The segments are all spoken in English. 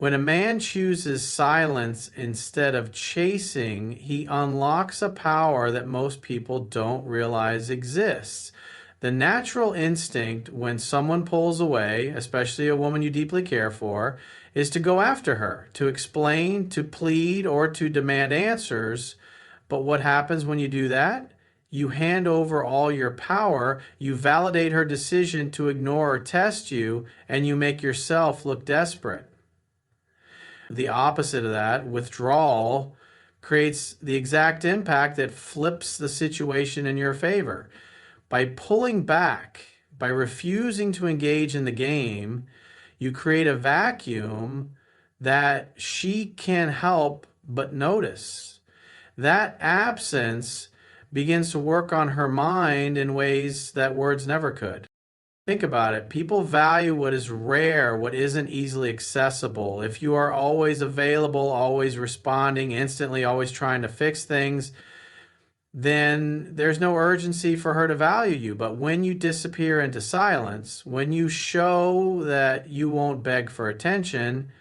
When a man chooses silence instead of chasing, he unlocks a power that most people don't realize exists. The natural instinct when someone pulls away, especially a woman you deeply care for, is to go after her, to explain, to plead, or to demand answers. But what happens when you do that? You hand over all your power, you validate her decision to ignore or test you, and you make yourself look desperate. The opposite of that, withdrawal, creates the exact impact that flips the situation in your favor. By pulling back, by refusing to engage in the game, you create a vacuum that she can't help but notice. That absence begins to work on her mind in ways that words never could. Think about it. People value what is rare, what isn't easily accessible. If you are always available, always responding, instantly, always trying to fix things, then there's no urgency for her to value you. But when you disappear into silence, when you show that you won't beg for attention,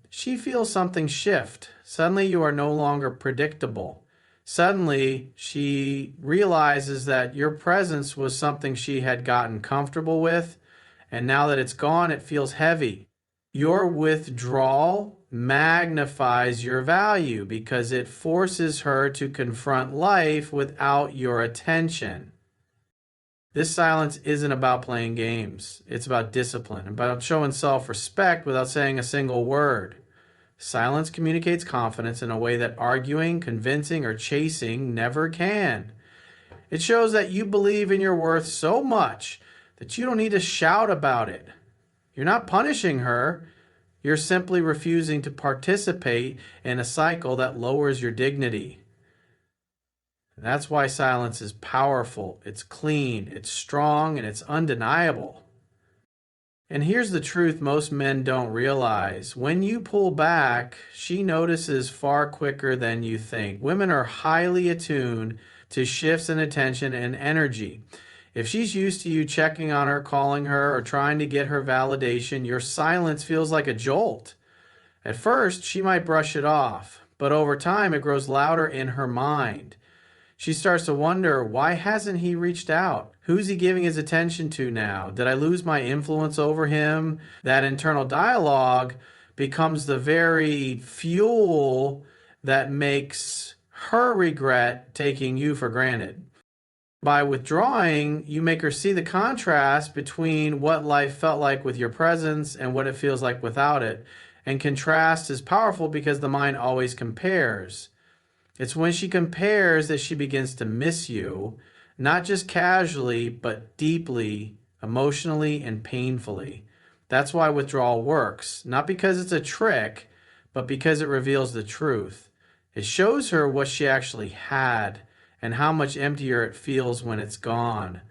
she feels something shift. Suddenly, you are no longer predictable. Suddenly, she realizes that your presence was something she had gotten comfortable with, and now that it's gone, it feels heavy. Your withdrawal magnifies your value because it forces her to confront life without your attention. This silence isn't about playing games. It's about discipline, about showing self-respect without saying a single word. Silence communicates confidence in a way that arguing, convincing, or chasing never can. It shows that you believe in your worth so much that you don't need to shout about it. You're not punishing her. You're simply refusing to participate in a cycle that lowers your dignity. That's why silence is powerful. It's clean, it's strong, and it's undeniable. And here's the truth most men don't realize. When you pull back, she notices far quicker than you think. Women are highly attuned to shifts in attention and energy. If she's used to you checking on her, calling her, or trying to get her validation, your silence feels like a jolt. At first, she might brush it off, but over time it grows louder in her mind. She starts to wonder, why hasn't he reached out? Who's he giving his attention to now? Did I lose my influence over him? That internal dialogue becomes the very fuel that makes her regret taking you for granted. By withdrawing, you make her see the contrast between what life felt like with your presence and what it feels like without it. And contrast is powerful because the mind always compares. It's when she compares that she begins to miss you, not just casually, but deeply, emotionally, and painfully. That's why withdrawal works, not because it's a trick, but because it reveals the truth. It shows her what she actually had and how much emptier it feels when it's gone.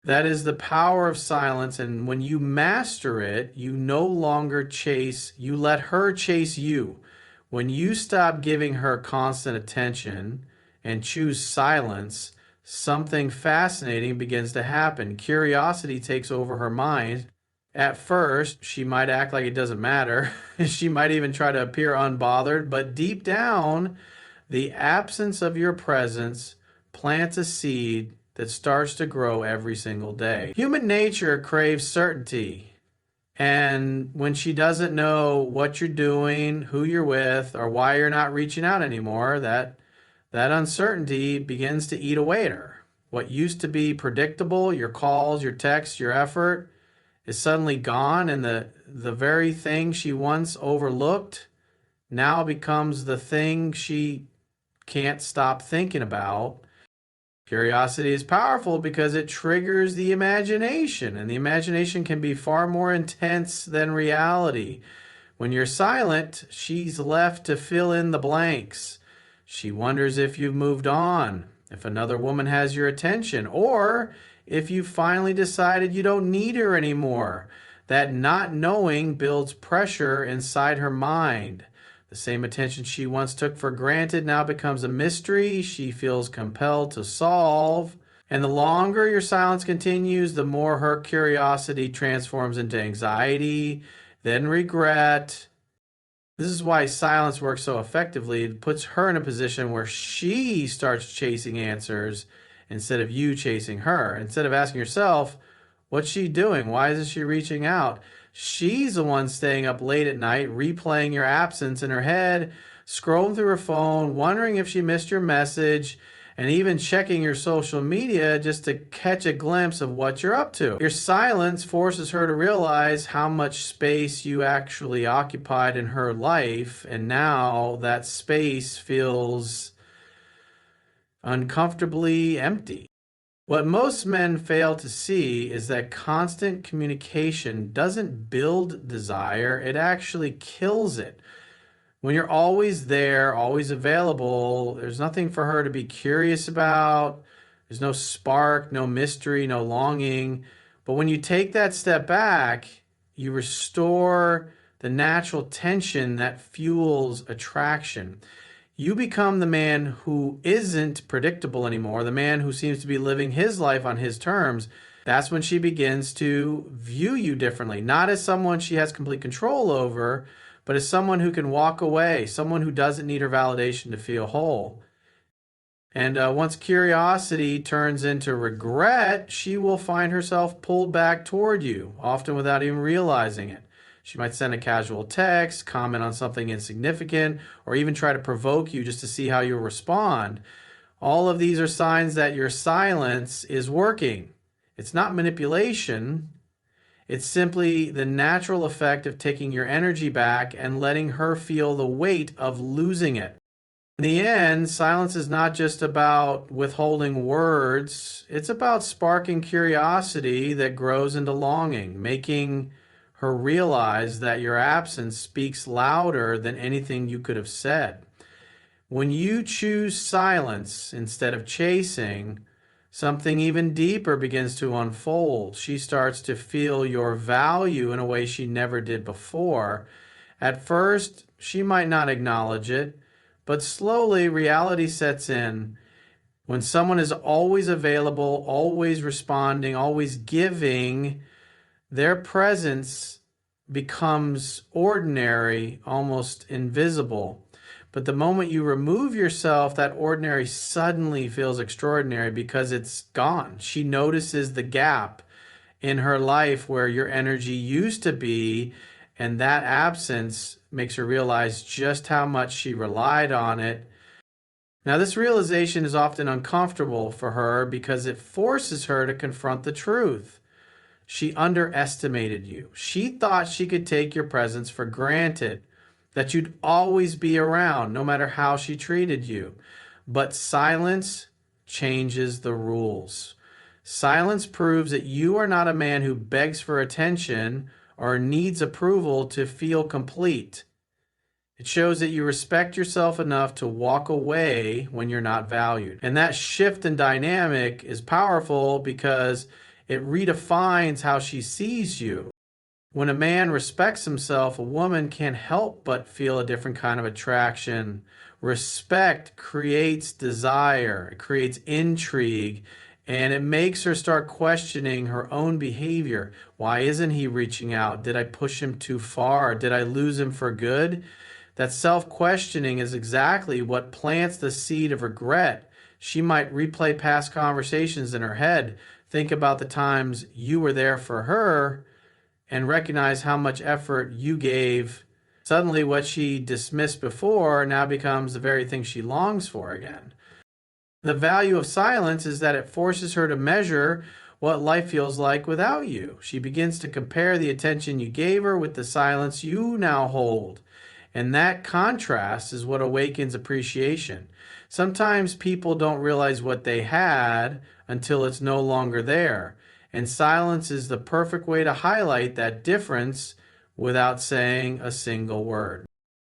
That is the power of silence, and when you master it, you no longer chase, you let her chase you. When you stop giving her constant attention and choose silence, something fascinating begins to happen. Curiosity takes over her mind. At first, she might act like it doesn't matter. She might even try to appear unbothered, but deep down, the absence of your presence plants a seed that starts to grow every single day. Human nature craves certainty. And when she doesn't know what you're doing, who you're with, or why you're not reaching out anymore, that uncertainty begins to eat away at her. What used to be predictable, your calls, your texts, your effort, is suddenly gone, and the very thing she once overlooked now becomes the thing she can't stop thinking about. Curiosity is powerful because it triggers the imagination, and the imagination can be far more intense than reality. When you're silent, she's left to fill in the blanks. She wonders if you've moved on, if another woman has your attention, or if you finally decided you don't need her anymore. That not knowing builds pressure inside her mind. The same attention she once took for granted now becomes a mystery she feels compelled to solve. And the longer your silence continues, the more her curiosity transforms into anxiety, then regret, This is why silence works so effectively. It puts her in a position where she starts chasing answers instead of you chasing her. Instead of asking yourself, what's she doing? Why isn't she reaching out? She's the one staying up late at night, replaying your absence in her head, scrolling through her phone, wondering if she missed your message, and even checking your social media just to catch a glimpse of what you're up to. Your silence forces her to realize how much space you actually occupied in her life, and now that space feels uncomfortably empty. What most men fail to see is that constant communication doesn't build desire, it actually kills it. When you're always there, always available, there's nothing for her to be curious about. There's no spark, no mystery, no longing. But when you take that step back, you restore the natural tension that fuels attraction. You become the man who isn't predictable anymore, the man who seems to be living his life on his terms. That's when she begins to view you differently, not as someone she has complete control over, but as someone who can walk away, someone who doesn't need her validation to feel whole. And once curiosity turns into regret, she will find herself pulled back toward you, often without even realizing it. She might send a casual text, comment on something insignificant, or even try to provoke you just to see how you'll respond. All of these are signs that your silence is working. It's not manipulation. It's simply the natural effect of taking your energy back and letting her feel the weight of losing it. In the end, silence is not just about withholding words, it's about sparking curiosity that grows into longing, making her realize that your absence speaks louder than anything you could have said. When you choose silence instead of chasing, something even deeper begins to unfold. She starts to feel your value in a way she never did before. At first, she might not acknowledge it, but slowly reality sets in. When someone is always available, always responding, always giving, their presence becomes ordinary, almost invisible. But the moment you remove yourself, that ordinary suddenly feels extraordinary because it's gone. She notices the gap in her life where your energy used to be, and that absence makes her realize just how much she relied on it. Now, this realization is often uncomfortable for her because it forces her to confront the truth. She underestimated you. She thought she could take your presence for granted, that you'd always be around, no matter how she treated you. But silence changes the rules. Silence proves that you are not a man who begs for attention or needs approval to feel complete. It shows that you respect yourself enough to walk away when you're not valued. And that shift in dynamic is powerful because it redefines how she sees you. When a man respects himself, a woman can't help but feel a different kind of attraction. Respect creates desire, it creates intrigue, and it makes her start questioning her own behavior. Why isn't he reaching out? Did I push him too far? Did I lose him for good? That self-questioning is exactly what plants the seed of regret. She might replay past conversations in her head, think about the times you were there for her, and recognize how much effort you gave. Suddenly, what she dismissed before now becomes the very thing she longs for again. The value of silence is that it forces her to measure what life feels like without you. She begins to compare the attention you gave her with the silence you now hold. And that contrast is what awakens appreciation. Sometimes people don't realize what they had until it's no longer there. And silence is the perfect way to highlight that difference without saying a single word.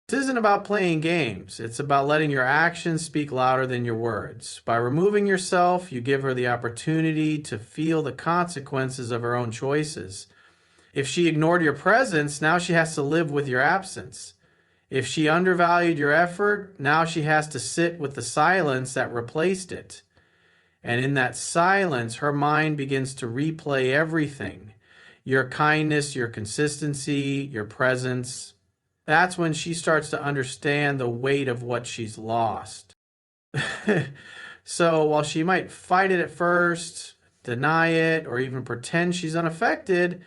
This isn't about playing games. It's about letting your actions speak louder than your words. By removing yourself, you give her the opportunity to feel the consequences of her own choices. If she ignored your presence, now she has to live with your absence. If she undervalued your effort, now she has to sit with the silence that replaced it. And in that silence, her mind begins to replay everything. Your kindness, your consistency, your presence. That's when she starts to understand the weight of what she's lost. So while she might fight it at first, deny it, or even pretend she's unaffected,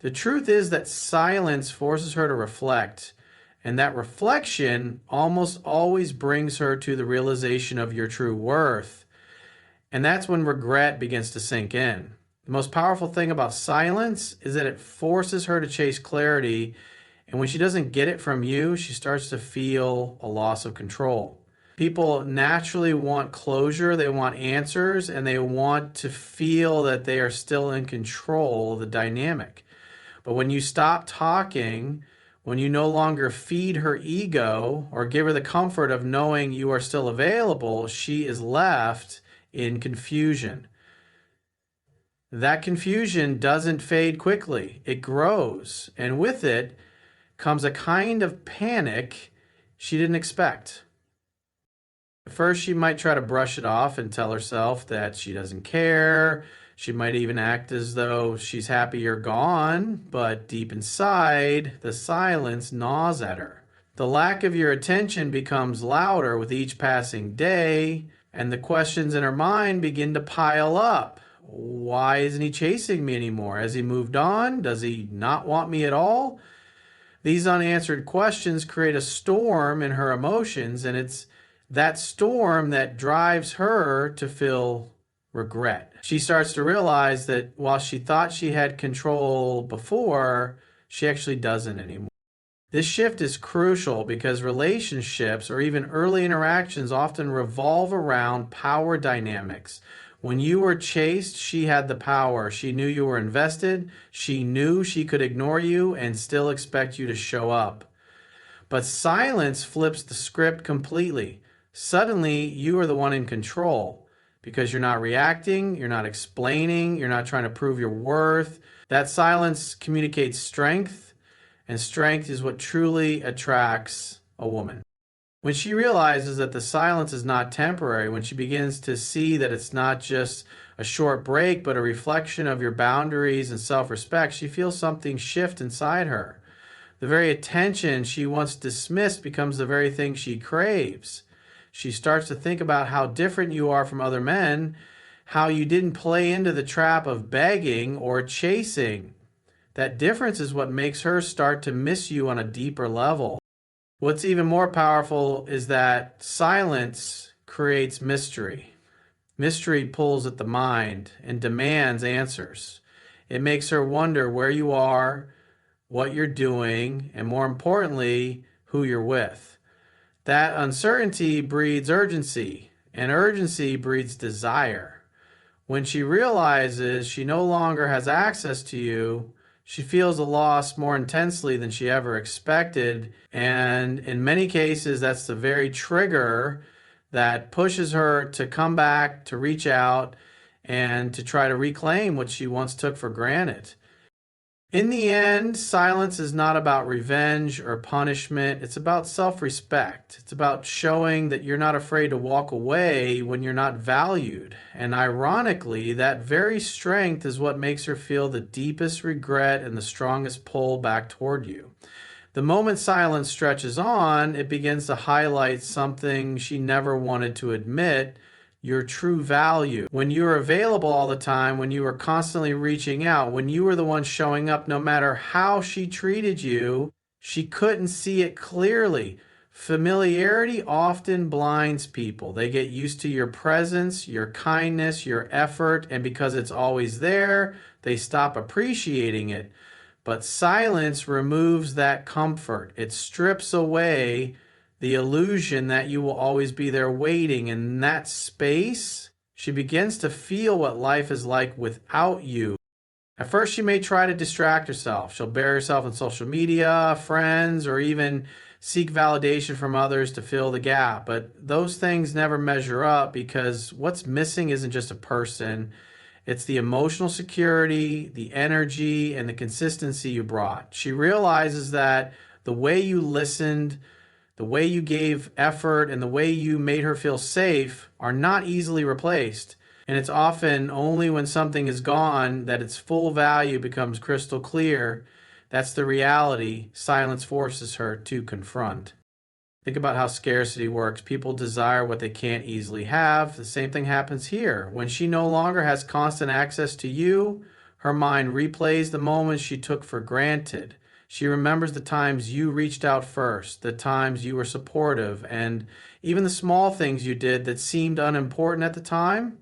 the truth is that silence forces her to reflect. And that reflection almost always brings her to the realization of your true worth. And that's when regret begins to sink in. The most powerful thing about silence is that it forces her to chase clarity. And when she doesn't get it from you, she starts to feel a loss of control. People naturally want closure, they want answers, and they want to feel that they are still in control of the dynamic. But when you stop talking, when you no longer feed her ego or give her the comfort of knowing you are still available, she is left in confusion. That confusion doesn't fade quickly, it grows, and with it comes a kind of panic she didn't expect. At first, she might try to brush it off and tell herself that she doesn't care. She might even act as though she's happy you're gone, but deep inside, the silence gnaws at her. The lack of your attention becomes louder with each passing day, and the questions in her mind begin to pile up. Why isn't he chasing me anymore? Has he moved on? Does he not want me at all? These unanswered questions create a storm in her emotions, and it's that storm that drives her to feel regret. She starts to realize that while she thought she had control before, she actually doesn't anymore. This shift is crucial because relationships or even early interactions often revolve around power dynamics. When you were chased, she had the power. She knew you were invested. She knew she could ignore you and still expect you to show up. But silence flips the script completely. Suddenly, you are the one in control because you're not reacting, you're not explaining, you're not trying to prove your worth. That silence communicates strength, and strength is what truly attracts a woman. When she realizes that the silence is not temporary, when she begins to see that it's not just a short break, but a reflection of your boundaries and self-respect, she feels something shift inside her. The very attention she once dismissed becomes the very thing she craves. She starts to think about how different you are from other men, how you didn't play into the trap of begging or chasing. That difference is what makes her start to miss you on a deeper level. What's even more powerful is that silence creates mystery. Mystery pulls at the mind and demands answers. It makes her wonder where you are, what you're doing, and more importantly, who you're with. That uncertainty breeds urgency, and urgency breeds desire. When she realizes she no longer has access to you, she feels the loss more intensely than she ever expected, and in many cases, that's the very trigger that pushes her to come back, to reach out, and to try to reclaim what she once took for granted. In the end, silence is not about revenge or punishment. It's about self-respect. It's about showing that you're not afraid to walk away when you're not valued. And ironically, that very strength is what makes her feel the deepest regret and the strongest pull back toward you. The moment silence stretches on, it begins to highlight something she never wanted to admit: your true value. When you were available all the time, when you were constantly reaching out, when you were the one showing up no matter how she treated you, she couldn't see it clearly. Familiarity often blinds people. They get used to your presence, your kindness, your effort, and because it's always there, they stop appreciating it. But silence removes that comfort. It strips away the illusion that you will always be there waiting. In that space, she begins to feel what life is like without you. At first, she may try to distract herself. She'll bury herself in social media, friends, or even seek validation from others to fill the gap. But those things never measure up because what's missing isn't just a person. It's the emotional security, the energy, and the consistency you brought. She realizes that the way you listened, the way you gave effort, and the way you made her feel safe are not easily replaced. And it's often only when something is gone that its full value becomes crystal clear. That's the reality silence forces her to confront. Think about how scarcity works. People desire what they can't easily have. The same thing happens here. When she no longer has constant access to you, her mind replays the moments she took for granted. She remembers the times you reached out first, the times you were supportive, and even the small things you did that seemed unimportant at the time.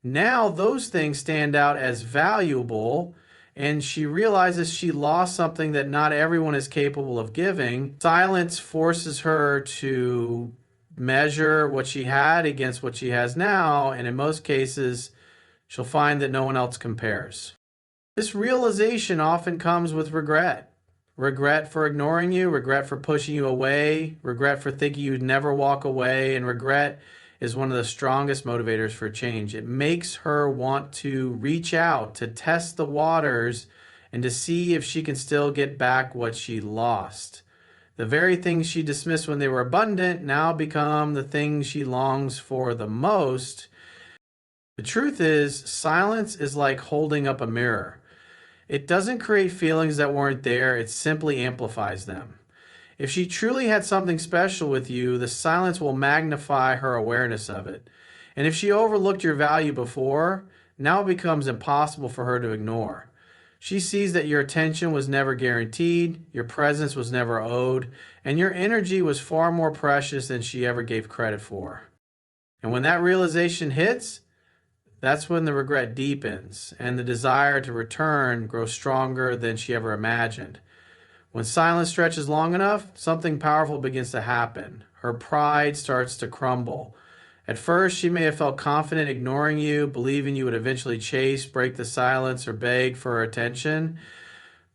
Now those things stand out as valuable, and she realizes she lost something that not everyone is capable of giving. Silence forces her to measure what she had against what she has now, and in most cases, she'll find that no one else compares. This realization often comes with regret. Regret for ignoring you, regret for pushing you away, regret for thinking you'd never walk away, and regret is one of the strongest motivators for change. It makes her want to reach out, to test the waters, and to see if she can still get back what she lost. The very things she dismissed when they were abundant now become the things she longs for the most. The truth is, silence is like holding up a mirror. It doesn't create feelings that weren't there, it simply amplifies them. If she truly had something special with you, the silence will magnify her awareness of it. And if she overlooked your value before, now it becomes impossible for her to ignore. She sees that your attention was never guaranteed, your presence was never owed, and your energy was far more precious than she ever gave credit for. And when that realization hits, that's when the regret deepens and the desire to return grows stronger than she ever imagined. When silence stretches long enough, something powerful begins to happen. Her pride starts to crumble. At first, she may have felt confident ignoring you, believing you would eventually chase, break the silence, or beg for her attention.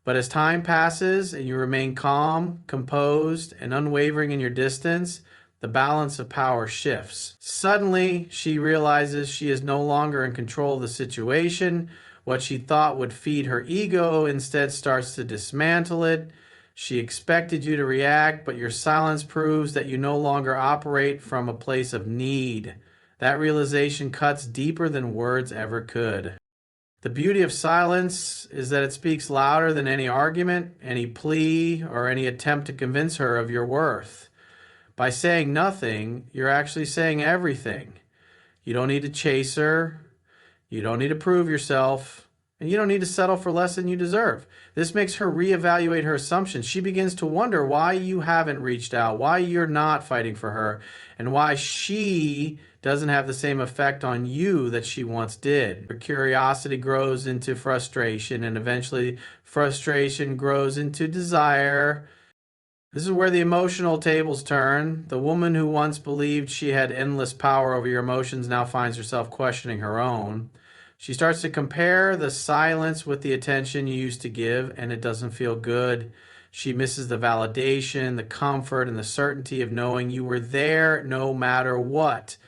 But as time passes and you remain calm, composed, and unwavering in your distance, the balance of power shifts. Suddenly, she realizes she is no longer in control of the situation. What she thought would feed her ego instead starts to dismantle it. She expected you to react, but your silence proves that you no longer operate from a place of need. That realization cuts deeper than words ever could. The beauty of silence is that it speaks louder than any argument, any plea, or any attempt to convince her of your worth. By saying nothing, you're actually saying everything. You don't need to chase her. You don't need to prove yourself. And you don't need to settle for less than you deserve. This makes her reevaluate her assumptions. She begins to wonder why you haven't reached out, why you're not fighting for her, and why she doesn't have the same effect on you that she once did. Her curiosity grows into frustration, and eventually frustration grows into desire. This is where the emotional tables turn. The woman who once believed she had endless power over your emotions now finds herself questioning her own. She starts to compare the silence with the attention you used to give, and it doesn't feel good. She misses the validation, the comfort, and the certainty of knowing you were there no matter what.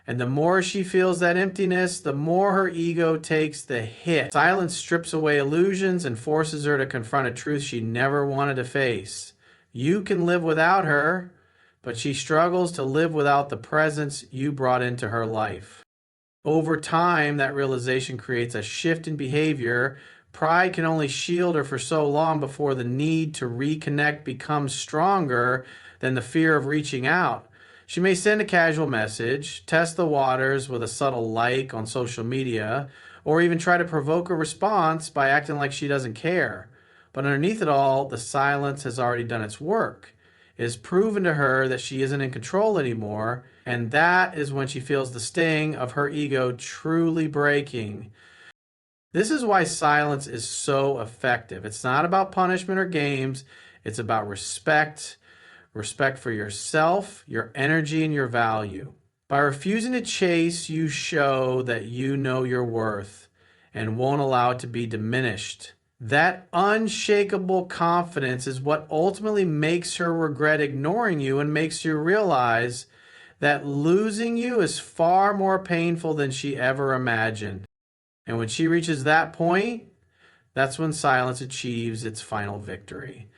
And the more she feels that emptiness, the more her ego takes the hit. Silence strips away illusions and forces her to confront a truth she never wanted to face. You can live without her, but she struggles to live without the presence you brought into her life. Over time, that realization creates a shift in behavior. Pride can only shield her for so long before the need to reconnect becomes stronger than the fear of reaching out. She may send a casual message, test the waters with a subtle like on social media, or even try to provoke a response by acting like she doesn't care. But underneath it all, the silence has already done its work. It has proven to her that she isn't in control anymore, and that is when she feels the sting of her ego truly breaking. This is why silence is so effective. It's not about punishment or games. It's about respect, respect for yourself, your energy, and your value. By refusing to chase, you show that you know your worth and won't allow it to be diminished. That unshakable confidence is what ultimately makes her regret ignoring you and makes you realize that losing you is far more painful than she ever imagined. And when she reaches that point, that's when silence achieves its final victory.